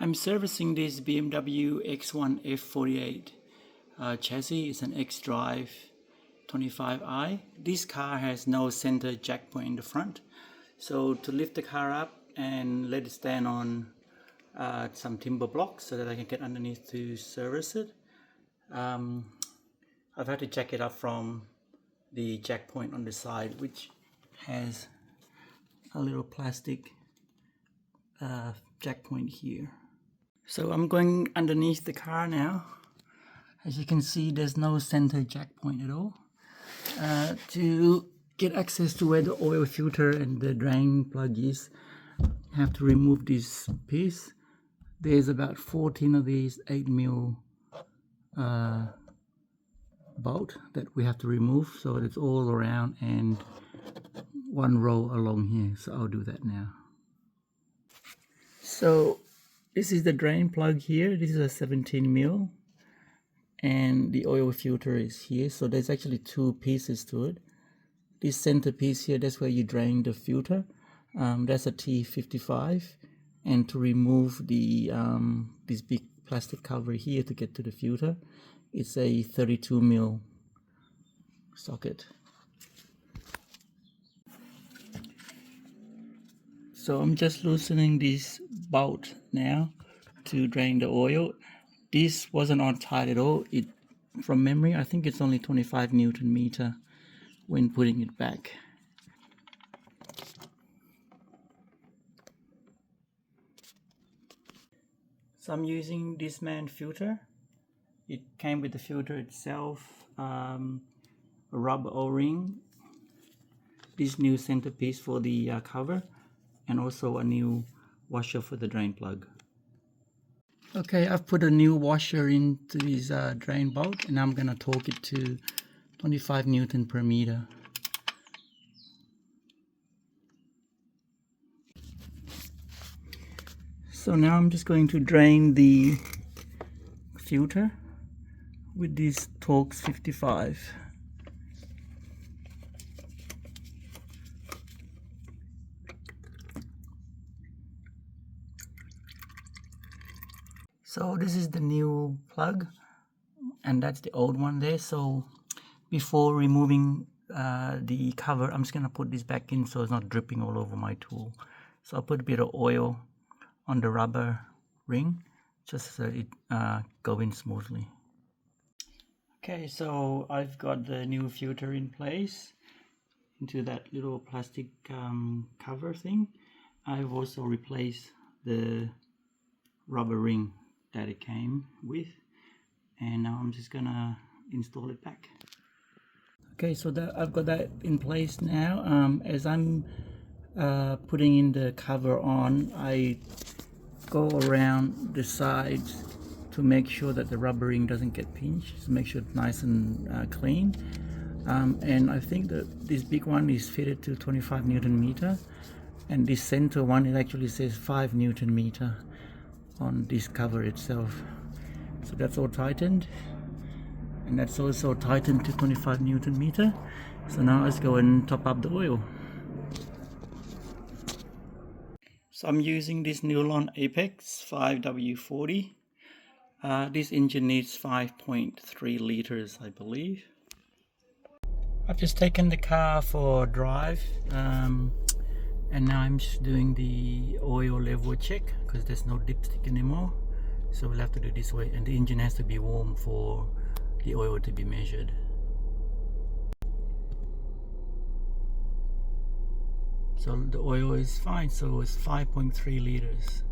I'm servicing this BMW X1 F48 chassis. It's an xDrive25i. This car has no center jack point in the front. So to lift the car up and let it stand on some timber blocks so that I can get underneath to service it, I've had to jack it up from the jack point on the side, which has a little plastic jack point here. So I'm going underneath the car now. As you can see, there's no center jack point at all. To get access to where the oil filter and the drain plug is, I have to remove this piece. There's about 14 of these 8mm bolt that we have to remove, so it's all around and one row along here. So I'll do that now. So this is the drain plug here. This is a 17mm, and the oil filter is here. So there's actually two pieces to it. This center piece here, that's where you drain the filter. That's a T55, and to remove the this big plastic cover here to get to the filter, it's a 32mm socket. So I'm just loosening this bolt now to drain the oil. This wasn't on tight at all. From memory, I think it's only 25 Newton meter when putting it back. So I'm using this man filter. It came with the filter itself, a rubber O-ring, this new centerpiece for the cover, and also a new washer for the drain plug. Okay, I've put a new washer into this drain bolt, and I'm gonna torque it to 25 Newton per meter. So now I'm just going to drain the filter with this Torx 55. So this is the new plug, and that's the old one there. So before removing the cover, I'm just going to put this back in so it's not dripping all over my tool. So I'll put a bit of oil on the rubber ring just so it go in smoothly. Okay, so I've got the new filter in place into that little plastic cover thing. I've also replaced the rubber ring that it came with, and now I'm just gonna install it back. Okay, so I've got that in place now. As I'm putting in the cover on, I go around the sides to make sure that the rubber ring doesn't get pinched, to make sure it's nice and clean. And I think that this big one is fitted to 25 Newton meter, and this center one, it actually says 5 Newton meter on this cover itself. So that's all tightened, and that's also tightened to 25 Newton meter. So now let's go and top up the oil. So I'm using this Nulon APEX 5W40. This engine needs 5.3 liters, I believe. I've just taken the car for a drive, and now I'm just doing the oil level check because there's no dipstick anymore. So we'll have to do it this way, and the engine has to be warm for the oil to be measured. So the oil is fine, so it's 5.3 liters.